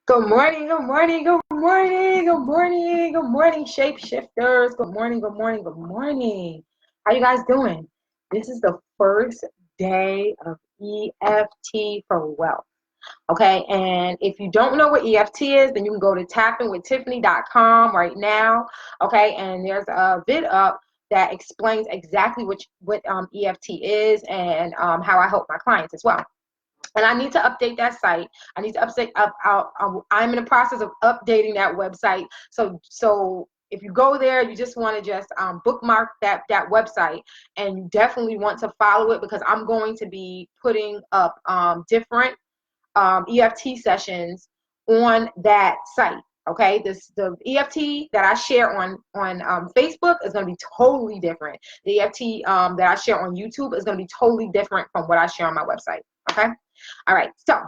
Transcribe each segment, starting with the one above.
Good morning, good morning, good morning, good morning, good morning, shapeshifters. Good morning, good morning, good morning. How you guys doing? This is the first day of EFT for wealth. Okay, and if you don't know what EFT is, then you can go to tappingwithtiffany.com right now. Okay, and there's a vid up that explains exactly what EFT is and how I help my clients as well. And I need to update that site. I need to update I'm in the process of updating that website. So if you go there, you just want to just bookmark that website, and you definitely want to follow it, because I'm going to be putting up different EFT sessions on that site. Okay, the EFT that I share on Facebook is going to be totally different. The EFT that I share on YouTube is going to be totally different from what I share on my website. Okay. All right. So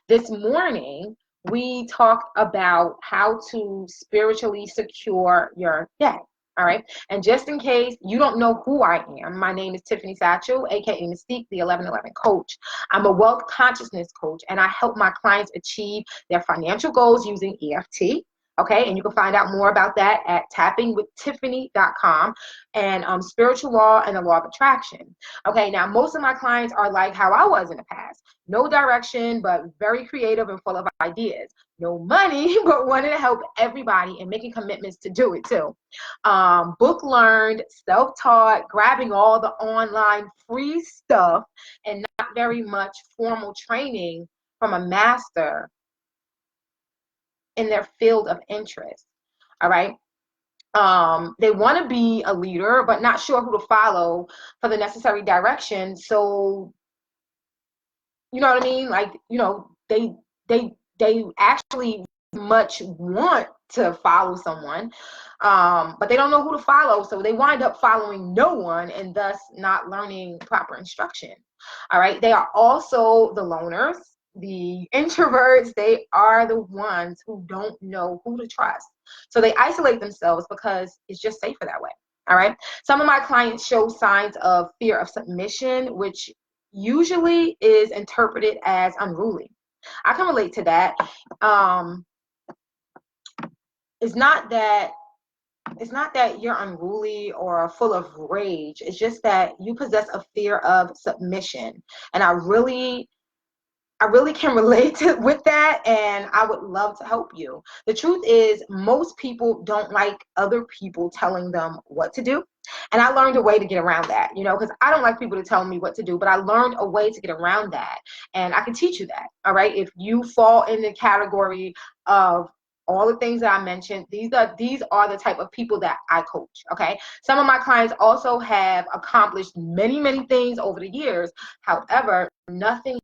this morning we talked about how to spiritually secure your day. All right. And just in case you don't know who I am, my name is Tiffany Satchel, aka Mystique, the 1111 coach. I'm a wealth consciousness coach, and I help my clients achieve their financial goals using EFT. Okay, and you can find out more about that at tappingwithtiffany.com and spiritual law and the law of attraction. Okay, now most of my clients are like how I was in the past. No direction, but very creative and full of ideas. No money, but wanting to help everybody and making commitments to do it too. Book learned, self-taught, grabbing all the online free stuff, and not very much formal training from a master in their field of interest. All right. They want to be a leader, but not sure who to follow for the necessary direction. So, you know what I mean? Like, they actually much want to follow someone, but they don't know who to follow. So they wind up following no one, and thus not learning proper instruction. All right. They are also the loners, the introverts. They are the ones who don't know who to trust. So they isolate themselves because it's just safer that way. All right. Some of my clients show signs of fear of submission, which usually is interpreted as unruly. I can relate to that. It's not that you're unruly or full of rage. It's just that you possess a fear of submission. And I really can relate with that, and I would love to help you. The truth is, most people don't like other people telling them what to do. And I learned a way to get around that, because I don't like people to tell me what to do, but I learned a way to get around that. And I can teach you that. All right. If you fall in the category of all the things that I mentioned, these are the type of people that I coach. Okay. Some of my clients also have accomplished many, many things over the years. However, nothing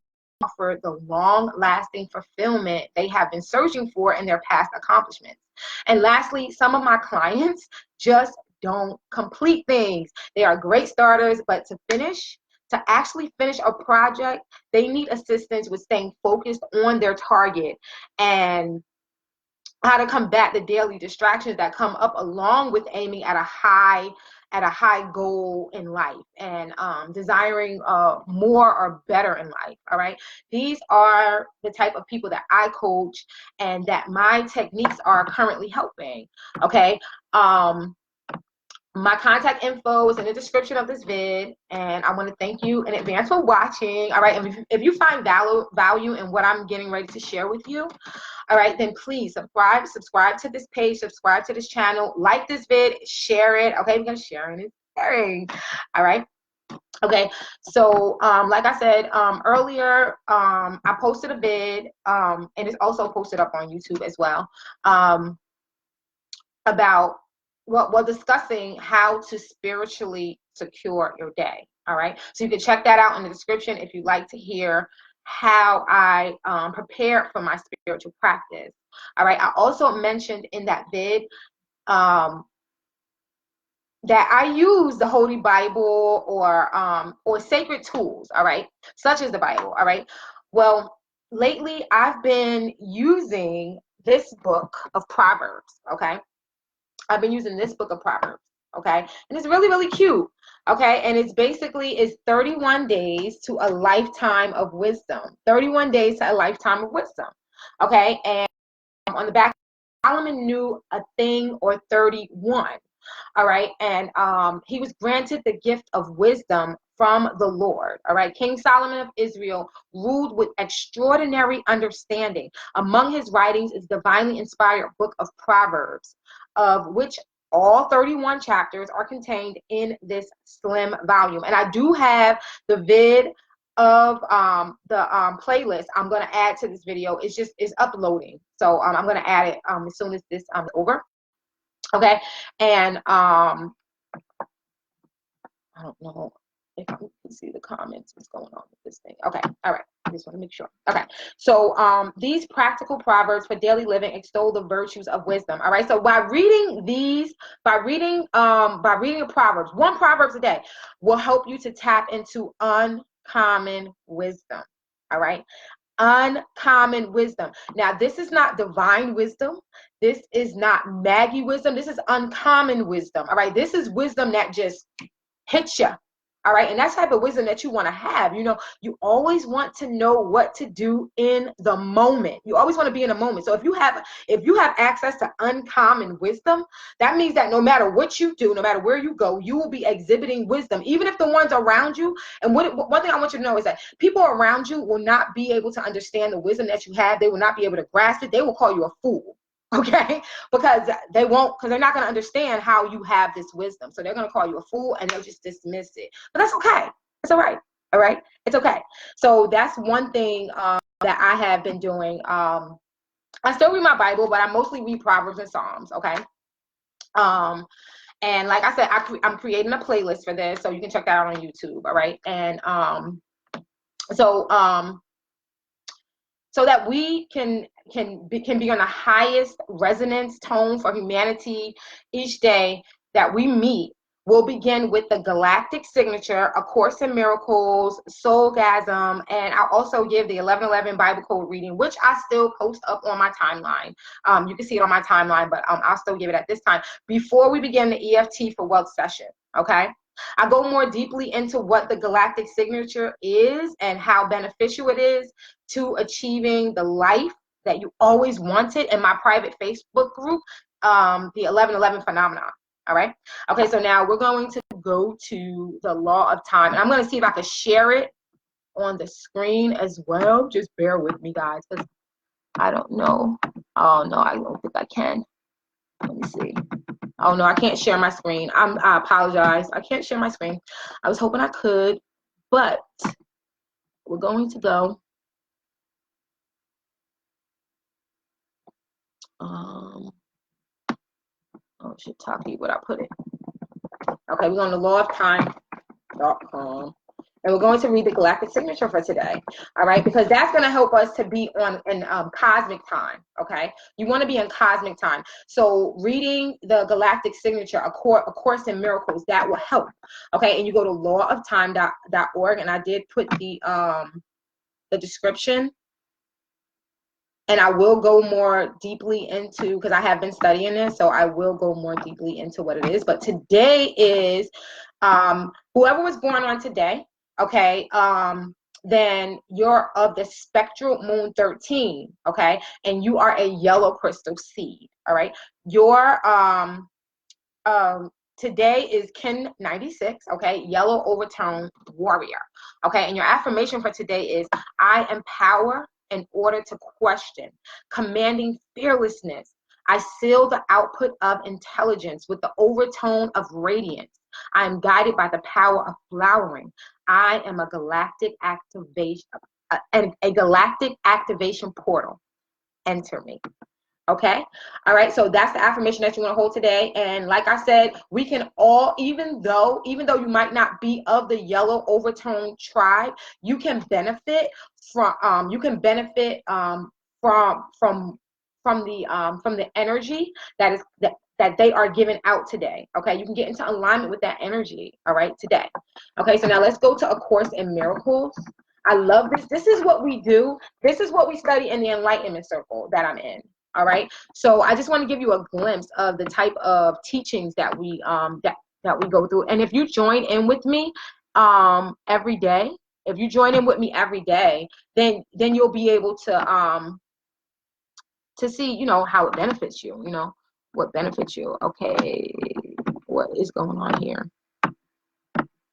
offer the long-lasting fulfillment they have been searching for in their past accomplishments. And lastly, some of my clients just don't complete things. They are great starters, but to actually finish a project, they need assistance with staying focused on their target and how to combat the daily distractions that come up along with aiming at a high goal in life and desiring more or better in life. All right. These are the type of people that I coach and that my techniques are currently helping. Okay. My contact info is in the description of this vid, and I want to thank you in advance for watching. All right. And if you find value in what I'm getting ready to share with you, all right, then please subscribe to this page, subscribe to this channel, like this vid, share it. Okay, we're going to share it. Sharing. All right. Okay. So, like I said earlier, I posted a vid, and it's also posted up on YouTube as well, about discussing how to spiritually secure your day. All right. So you can check that out in the description if you'd like to hear how I prepare for my spiritual practice. All right. I also mentioned in that vid that I use the Holy Bible or sacred tools. All right. Such as the Bible. All right. Well, lately I've been using this book of Proverbs. Okay. I've been using this book of Proverbs, okay? And it's really, really cute, okay? And it's 31 days to a lifetime of wisdom. 31 days to a lifetime of wisdom, Okay, and on the back, Solomon knew a thing or 31. All right, and he was granted the gift of wisdom from the Lord. All right, King Solomon of Israel ruled with extraordinary understanding. Among his writings is divinely inspired book of Proverbs, of which all 31 chapters are contained in this slim volume. And I do have the vid of the playlist I'm going to add to this video. It's uploading, so I'm going to add it as soon as this is over. Okay, and I don't know if you can see the comments. What's going on with this thing? Okay, all right. I just want to make sure. Okay, so these practical proverbs for daily living extol the virtues of wisdom. All right, so by reading a proverbs, one proverbs a day will help you to tap into uncommon wisdom. All right, uncommon wisdom. Now, this is not divine wisdom. This is not Maggie wisdom. This is uncommon wisdom. All right, this is wisdom that just hits you. All right, and that's the type of wisdom that you want to have. You know, you always want to know what to do in the moment. You always want to be in a moment. So if you have access to uncommon wisdom, that means that no matter what you do, no matter where you go, you will be exhibiting wisdom, even if the ones around you. And one thing I want you to know is that people around you will not be able to understand the wisdom that you have. They will not be able to grasp it. They will call you a fool. Okay, because they're not going to understand how you have this wisdom. So they're going to call you a fool and they'll just dismiss it. But that's okay. It's all right. All right. It's okay. So that's one thing that I have been doing. I still read my Bible, but I mostly read Proverbs and Psalms. Okay. And like I said, I'm creating a playlist for this, so you can check that out on YouTube. All right. And so that we can be on the highest resonance tone for humanity each day that we meet. We'll begin with the galactic signature, A Course in Miracles, Soulgasm, and I'll also give the 1111 Bible Code reading, which I still post up on my timeline. You can see it on my timeline, but I'll still give it at this time before we begin the EFT for Wealth session. Okay. I go more deeply into what the galactic signature is and how beneficial it is to achieving the life that you always wanted in my private Facebook group, the 1111 phenomenon. All right. Okay. So now we're going to go to the law of time. And I'm going to see if I can share it on the screen as well. Just bear with me, guys, because I don't know. Oh, no, I don't think I can. Let me see. Oh, no, I can't share my screen. I apologize. I can't share my screen. I was hoping I could, but we're going to go. Oh, shit, Taki, where I put it? Okay, we're on the lawoftime.com. And we're going to read the galactic signature for today. All right, because that's going to help us to be in cosmic time. Okay, you want to be in cosmic time. So reading the galactic signature, a course in miracles, that will help. Okay, and you go to lawoftime.org, and I did put the description. And I will go more deeply into, because I have been studying this, so I will go more deeply into what it is. But today is whoever was born on today, okay, then you're of the spectral moon 13, okay, and you are a yellow crystal seed, all right. Your today is Kin 96, okay, yellow overtone warrior, okay, and your affirmation for today is I empower in order to question, commanding fearlessness. I seal the output of intelligence with the overtone of radiance. I am guided by the power of flowering. I am a galactic activation, a galactic activation portal. Enter me. Okay. All right. So that's the affirmation that you want to hold today. And like I said, we can all, even though you might not be of the yellow overtone tribe, you can benefit from the energy that they are giving out today. Okay. You can get into alignment with that energy. All right. Today. Okay. So now let's go to A Course in Miracles. I love this. This is what we do. This is what we study in the enlightenment circle that I'm in. All right. So I just want to give you a glimpse of the type of teachings that we that we go through. And if you join in with me every day, then you'll be able to to see, how it benefits you, what benefits you. Okay, what is going on here?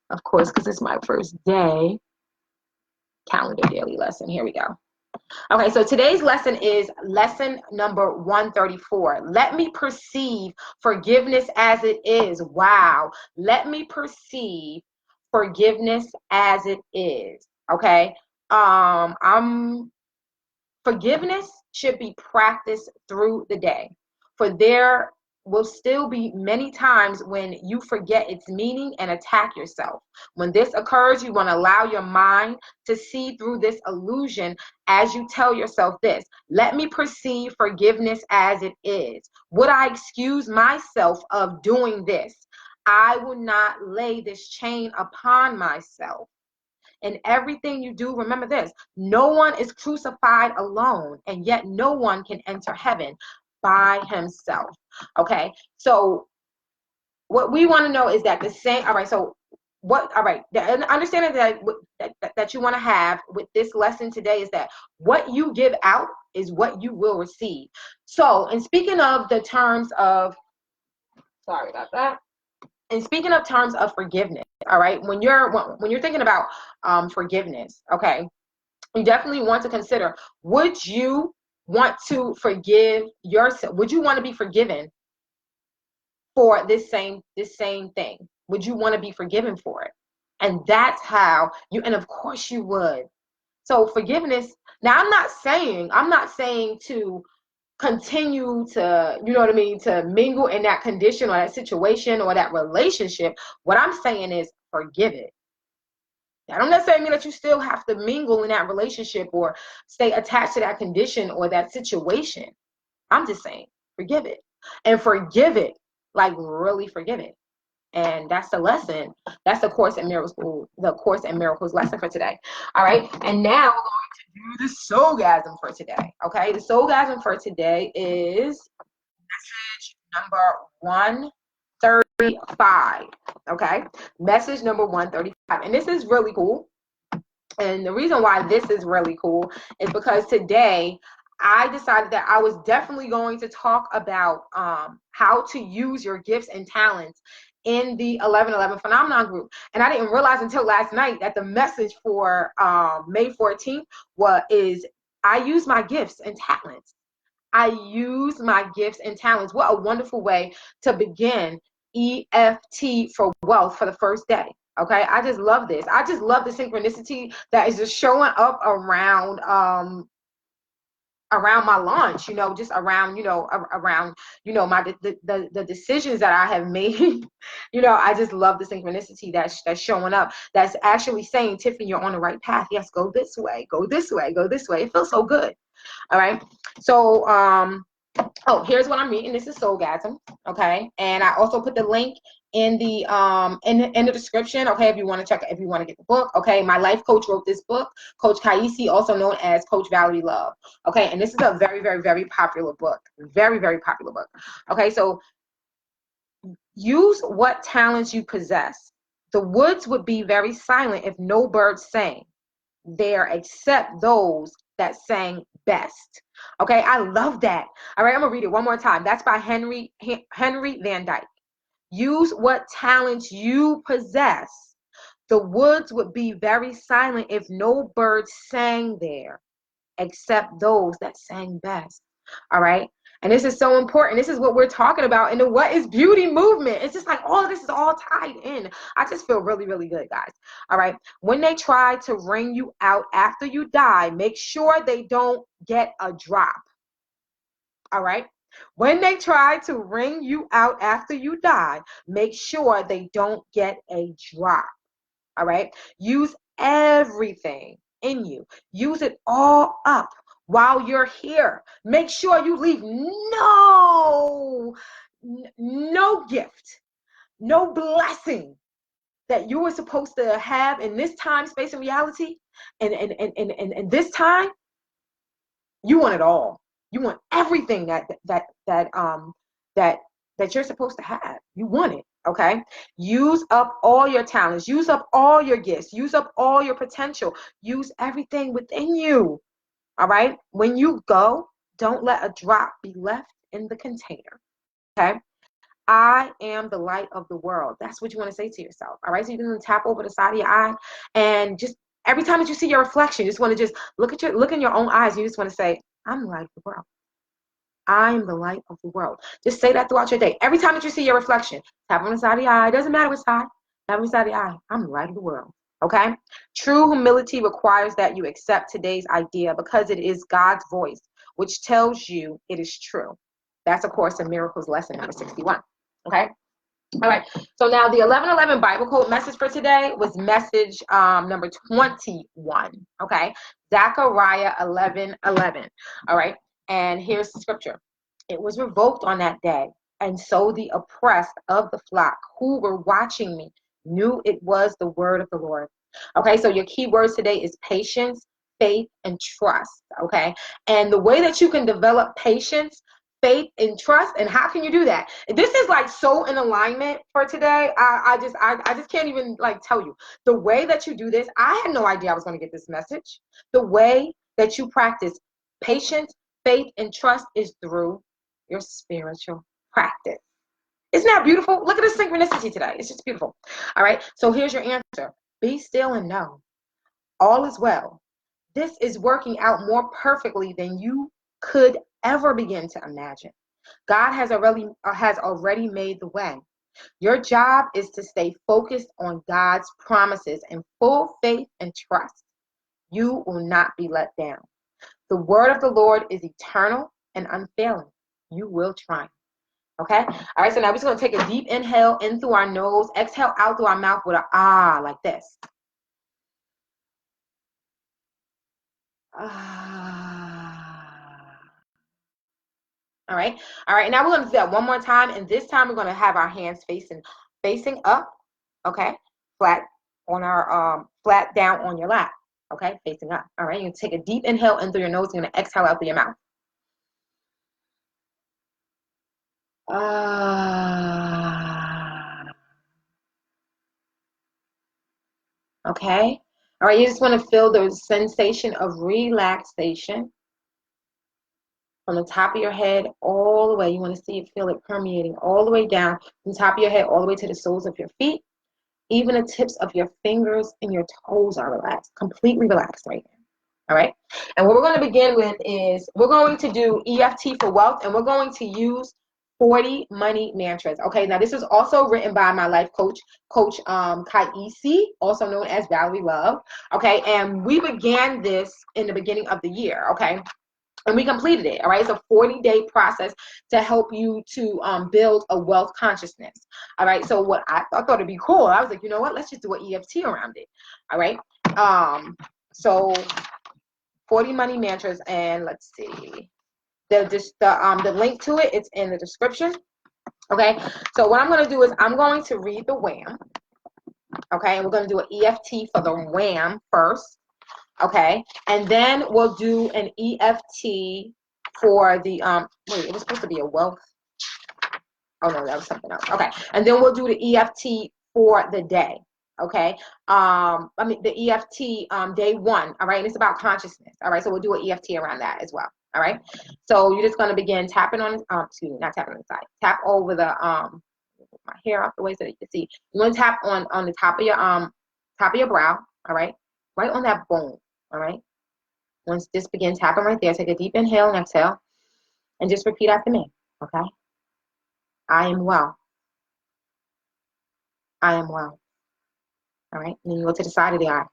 Of course, because it's my first day. Calendar daily lesson. Here we go. Okay, so today's lesson is lesson number 134. Let me perceive forgiveness as it is. Wow. Let me perceive forgiveness as it is. Okay. Forgiveness should be practiced through the day. For there will still be many times when you forget its meaning and attack yourself. When this occurs, you want to allow your mind to see through this illusion as you tell yourself this: let me perceive forgiveness as it is. Would I excuse myself of doing this? I will not lay this chain upon myself. In everything you do, remember this: no one is crucified alone, and yet no one can enter heaven by himself. Okay, so what we want to know is that the same. All right, so the understanding that you want to have with this lesson today is that what you give out is what you will receive. So, and speaking of the terms of, sorry about that. And speaking of terms of forgiveness, all right, when you're thinking about forgiveness, okay, you definitely want to consider: would you want to forgive yourself? Would you want to be forgiven for this same thing? Would you want to be forgiven for it? And that's how you, and of course you would. So forgiveness. Now, I'm not saying to continue to, to mingle in that condition or that situation or that relationship. What I'm saying is forgive it. I don't necessarily mean that you still have to mingle in that relationship or stay attached to that condition or that situation. I'm just saying forgive it, and forgive it, like really forgive it. And that's the lesson. That's the Course in Miracles lesson for today. All right. And now we're going to do the soulgasm for today. Okay. The soulgasm for today is message number 135. Okay. Message number 135. And this is really cool. And the reason why this is really cool is because today I decided that I was definitely going to talk about how to use your gifts and talents in the 1111 Phenomenon group. And I didn't realize until last night that the message for May 14th is I use my gifts and talents. I use my gifts and talents. What a wonderful way to begin EFT for wealth for the first day. Okay, I just love this. I just love the synchronicity that is just showing up around my launch, just around, my the decisions that I have made. I just love the synchronicity that's showing up, that's actually saying, Tiffany, you're on the right path. Yes, go this way, go this way, go this way. It feels so good. All right. So here's what I'm reading. This is Soulgasm. Okay. And I also put the link in the in the description. Okay, if you want to check it, if you want to get the book. Okay, my life coach wrote this book, Coach Kaisi, also known as Coach Valerie Love. Okay, and this is a very, very, very popular book. Very, very popular book. Okay, so use what talents you possess. The woods would be very silent if no birds sang there except those that sang best. Okay, I love that. All right, I'm gonna read it one more time. That's by Henry Van Dyke. Use what talents you possess. The woods would be very silent if no birds sang there, except those that sang best. All right. And this is so important. This is what we're talking about in the What is Beauty movement. It's just like all of this is all tied in. I just feel really, really good, guys. All right. When they try to wring you out after you die, make sure they don't get a drop. All right. When they try to wring you out after you die, make sure they don't get a drop. All right. Use everything in you. Use it all up while you're here. Make sure you leave no gift, no blessing that you were supposed to have in this time, space, and reality. And this time, you want it all. You want everything that you're supposed to have. You want it. Okay. Use up all your talents. Use up all your gifts. Use up all your potential. Use everything within you. All right. When you go, Don't let a drop be left in the container. Okay? I am the light of the world. That's what you want to say to yourself. All right. So you're going to tap over the side of your eye, and just every time that you see your reflection, you just want to just look in your own eyes. You just want to say, I'm the light of the world. I am the light of the world. Just say that throughout your day. Every time that you see your reflection, tap on the side of your eye. It doesn't matter which side. Tap on the side of your eye. I'm the light of the world. Okay? True humility requires that you accept today's idea because it is God's voice, which tells you it is true. That's A Course in Miracles lesson number 61. Okay? All right. So now the 11:11 Bible quote message for today was message number 21. Okay? Zechariah 11:11. All right? And here's the scripture. It was revoked on that day, and so the oppressed of the flock who were watching me knew it was the word of the Lord. Okay, so your key words today is patience, faith, and trust. Okay, and the way that you can develop patience, faith, and trust, and how can you do that? This is like so in alignment for today. I just can't even like tell you the way that you do this. I had no idea I was going to get this message. The way that you practice patience, faith, and trust is through your spiritual practice. Isn't that beautiful? Look at the synchronicity today. It's just beautiful. All right. So here's your answer. Be still and know all is well. This is working out more perfectly than you could ever begin to imagine. God has already made the way. Your job is to stay focused on God's promises in full faith and trust. You will not be let down. The word of the Lord is eternal and unfailing. You will triumph. Okay? All right, so now we're just going to take a deep inhale in through our nose, exhale out through our mouth with an like this. All right. All right. Now we're going to do that one more time. And this time we're going to have our hands facing up. Okay. Flat on our flat down on your lap. Okay. Facing up. All right. You take a deep inhale in through your nose. You're going to exhale out through your mouth. Okay. All right. You just want to feel the sensation of relaxation from the top of your head all the way. You want to feel it permeating all the way down from the top of your head all the way to the soles of your feet. Even the tips of your fingers and your toes are relaxed, completely relaxed right now. All right. And what we're going to begin with is we're going to do EFT for wealth, and we're going to use 40 money mantras. Okay. Now this is also written by my life coach, Coach Kaisi, also known as Valerie Love. Okay. And we began this in the beginning of the year. Okay. And we completed it. All right. It's a 40-day process to help you to build a wealth consciousness. All right. So what I thought it'd be cool. I was like, you know what? Let's just do an EFT around it. All right. So 40 money mantras, and let's see. The link to it, it's in the description. Okay. So what I'm going to do is I'm going to read the WHAM. Okay. And we're going to do an EFT for the WHAM first. Okay, and then we'll do an EFT for the wait, it was supposed to be a wealth. Oh no, that was something else. Okay, and then we'll do the EFT for the day. Okay, the EFT day one. All right, and it's about consciousness. All right, so we'll do an EFT around that as well. All right, so you're just going to begin tapping on excuse me, not tapping on the side. Tap over the my hair off the way so that you can see. You want to tap on the top of your brow. All right, right on that bone. All right. Once this begins, tapping right there. Take a deep inhale and exhale, and just repeat after me. Okay. I am well. I am well. All right. And then you go to the side of the eye.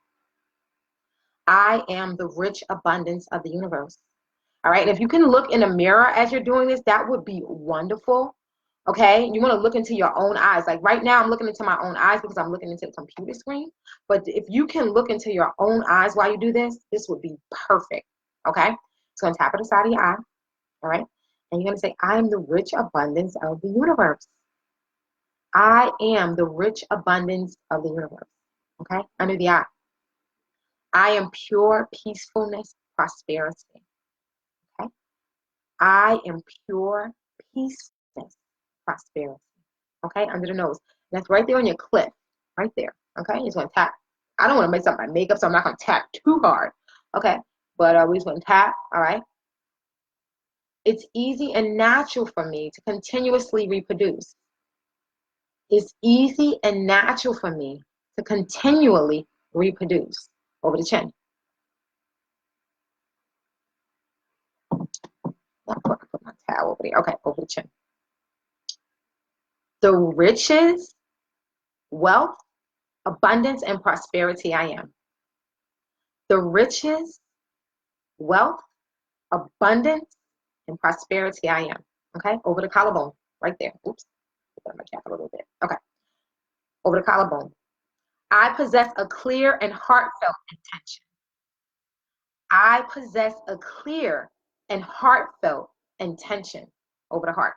I am the rich abundance of the universe. All right. And if you can look in a mirror as you're doing this, that would be wonderful. Okay, you want to look into your own eyes. Like right now, I'm looking into my own eyes because I'm looking into the computer screen. But if you can look into your own eyes while you do this, this would be perfect. Okay, so on top of the side of your eye. All right, and you're going to say, I am the rich abundance of the universe. I am the rich abundance of the universe. Okay, under the eye. I am pure peacefulness, prosperity. Okay, I am pure peacefulness, prosperity. Okay, under the nose. And that's right there on your clip, right there. Okay, you just want to tap. I don't want to mess up my makeup, so I'm not going to tap too hard. Okay, but we just want to tap. All right. It's easy and natural for me to continuously reproduce. It's easy and natural for me to continually reproduce. Over the chin. I'll put my towel over there. Okay, over the chin. The riches, wealth, abundance, and prosperity I am. The riches, wealth, abundance, and prosperity I am. Okay, over the collarbone, right there. Oops, put my cap a little bit. Okay, over the collarbone. I possess a clear and heartfelt intention. I possess a clear and heartfelt intention over the heart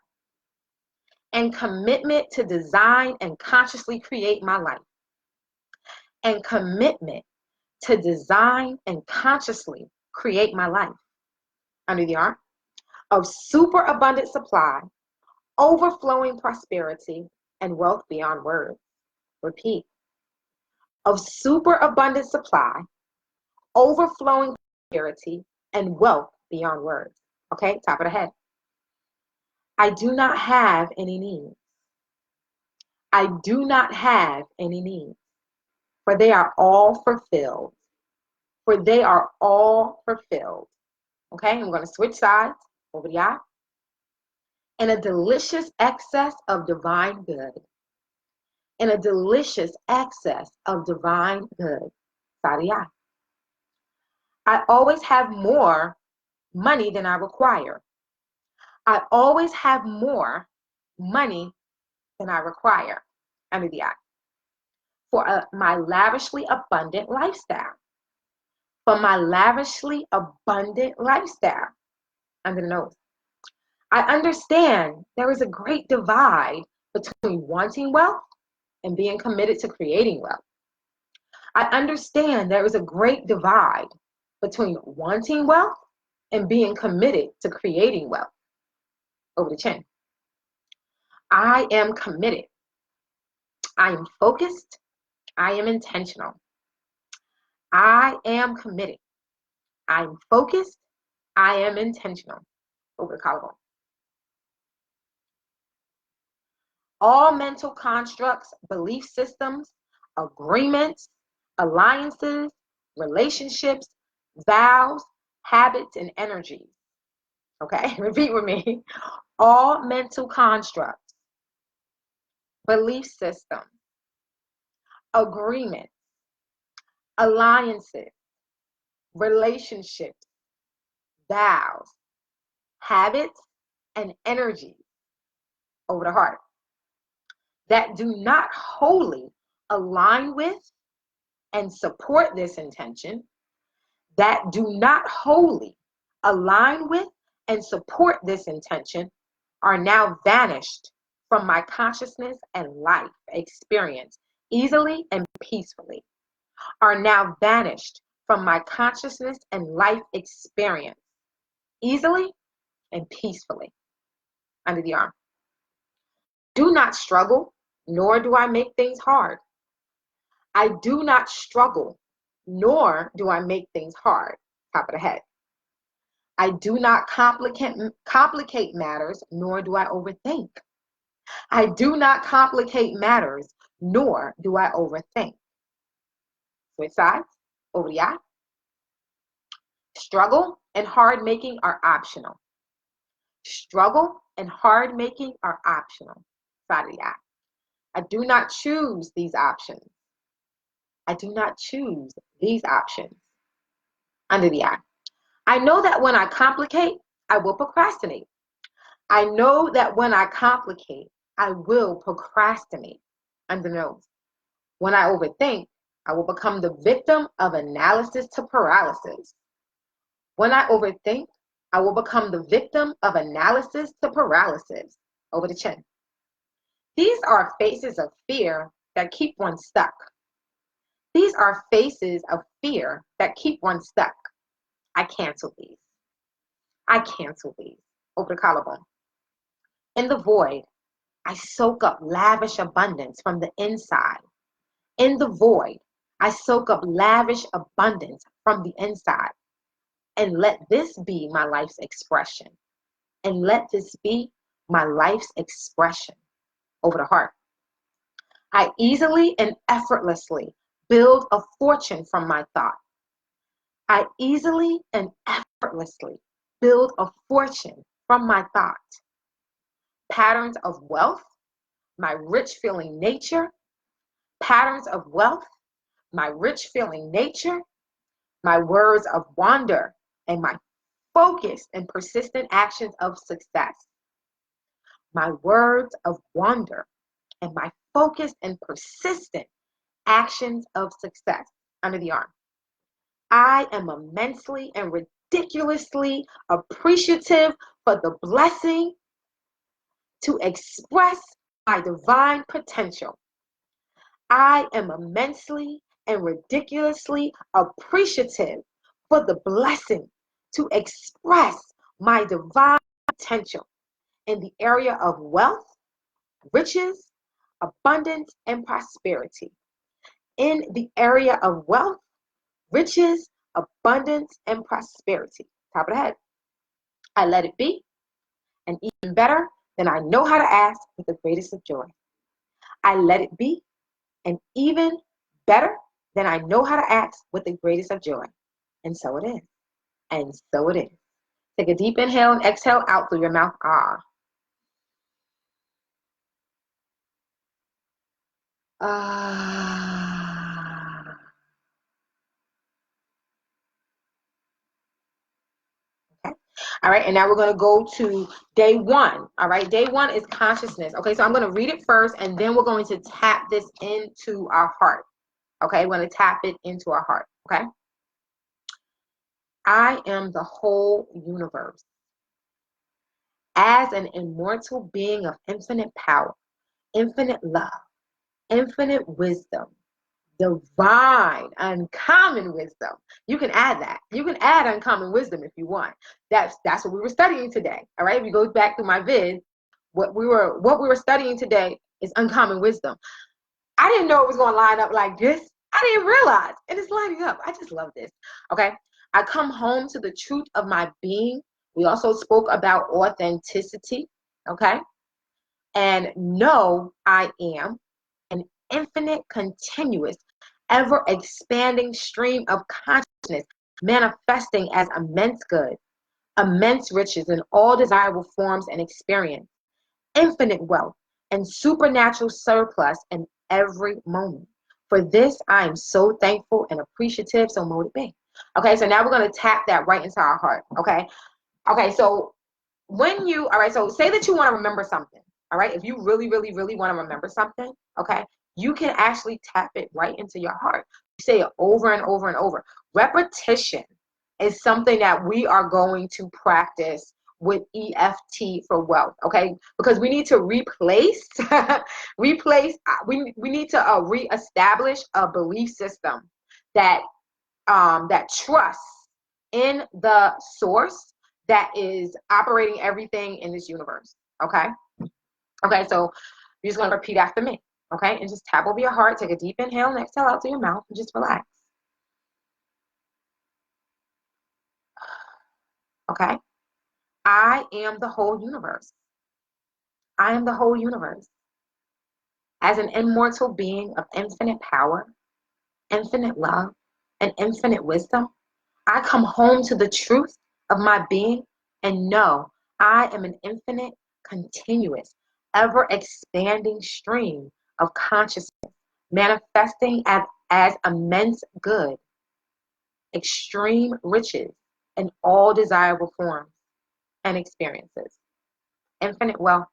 and commitment to design and consciously create my life. And commitment to design and consciously create my life. Under the arm of super abundant supply, overflowing prosperity, and wealth beyond words. Repeat. Of super abundant supply, overflowing prosperity, and wealth beyond words. Okay, top of the head. I do not have any needs. I do not have any needs, for they are all fulfilled. For they are all fulfilled. Okay, I'm going to switch sides over the eye. And a delicious excess of divine good. And a delicious excess of divine good. Side of the eye. I always have more money than I require. I always have more money than I require. Under the eye. For my lavishly abundant lifestyle. For my lavishly abundant lifestyle. Under the nose. I understand there is a great divide between wanting wealth and being committed to creating wealth. I understand there is a great divide between wanting wealth and being committed to creating wealth. Over the chin. I am committed. I am focused. I am intentional. I am committed. I am focused. I am intentional. Over the collarbone. All mental constructs, belief systems, agreements, alliances, relationships, vows, habits, and energies. Okay, repeat with me. All mental constructs, belief systems, agreements, alliances, relationships, vows, habits, and energies over the heart that do not wholly align with and support this intention, that do not wholly align with and support this intention, are now vanished from my consciousness and life experience easily and peacefully. Are now vanished from my consciousness and life experience easily and peacefully. Under the arm. Do not struggle, nor do I make things hard. I do not struggle, nor do I make things hard. Top of the head. I do not complicate matters, nor do I overthink. I do not complicate matters, nor do I overthink. Switch sides, over the eye. Struggle and hard making are optional. Struggle and hard making are optional. Side of the eye. I do not choose these options. I do not choose these options. Under the eye. I know that when I complicate, I will procrastinate. I know that when I complicate, I will procrastinate. Under the nose. When I overthink, I will become the victim of analysis to paralysis. When I overthink, I will become the victim of analysis to paralysis. Over the chin. These are faces of fear that keep one stuck. These are faces of fear that keep one stuck. I cancel these. I cancel these. Over the collarbone. In the void, I soak up lavish abundance from the inside. In the void, I soak up lavish abundance from the inside. And let this be my life's expression. and let this be my life's expression. Over the heart. I easily and effortlessly build a fortune from my thought. I easily and effortlessly build a fortune from my thought. Patterns of wealth, my rich feeling nature. Patterns of wealth, my rich feeling nature. My words of wonder, and my focused and persistent actions of success. My words of wonder, and my focused and persistent actions of success. Under the arm. I am immensely and ridiculously appreciative for the blessing to express my divine potential. I am immensely and ridiculously appreciative for the blessing to express my divine potential in the area of wealth, riches, abundance, and prosperity. In the area of wealth, riches, abundance, and prosperity. Top of the head. I let it be, and even better than I know how to ask with the greatest of joy. I let it be, and even better than I know how to ask with the greatest of joy. And so it is. And so it is. Take a deep inhale and exhale out through your mouth. Ah. Ah. Okay. All right. And now we're going to go to day one. All right. Day one is consciousness. Okay. So I'm going to read it first, and then we're going to tap this into our heart. Okay. We're going to tap it into our heart. Okay. I am the whole universe. As an immortal being of infinite power, infinite love, infinite wisdom, divine, uncommon wisdom. You can add that. You can add uncommon wisdom if you want. That's what we were studying today. All right. If you go back through my vid, what we were studying today is uncommon wisdom. I didn't know it was going to line up like this. I didn't realize, and it's lining up. I just love this. Okay. I come home to the truth of my being. We also spoke about authenticity. Okay. And know I am an infinite, continuous, ever expanding stream of consciousness manifesting as immense good, immense riches in all desirable forms and experience, infinite wealth, and supernatural surplus in every moment. For this, I am so thankful and appreciative, so motivated. Okay, so now we're going to tap that right into our heart. Okay, so all right, so say that you want to remember something. All right, if you really, really, really want to remember something, okay, you can actually tap it right into your heart. You say it over and over and over. Repetition is something that we are going to practice with EFT for wealth, okay? Because we need to replace, we need to reestablish a belief system that that trusts in the source that is operating everything in this universe, okay? Okay, so you're just going to repeat after me, okay? And just tap over your heart, take a deep inhale and exhale out through your mouth, and just relax. Okay? I am the whole universe. I am the whole universe. As an immortal being of infinite power, infinite love, and infinite wisdom, I come home to the truth of my being and know I am an infinite, continuous, ever expanding stream of consciousness manifesting as immense good, extreme riches, and all desirable forms and experiences, infinite wealth,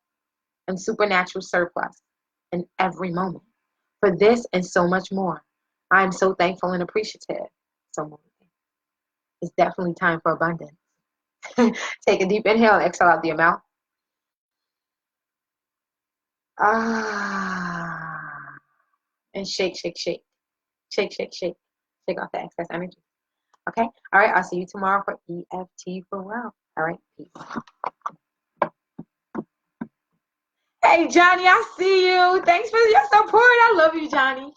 and supernatural surplus in every moment. For this and so much more, I am so thankful and appreciative. So moving. It's definitely time for abundance. Take a deep inhale and exhale out through your mouth. Ah. And shake, shake, shake. Shake, shake, shake. Shake off the excess energy. Okay? All right. I'll see you tomorrow for EFT for wealth. All right. Peace. Hey, Johnny, I see you. Thanks for your support. I love you, Johnny.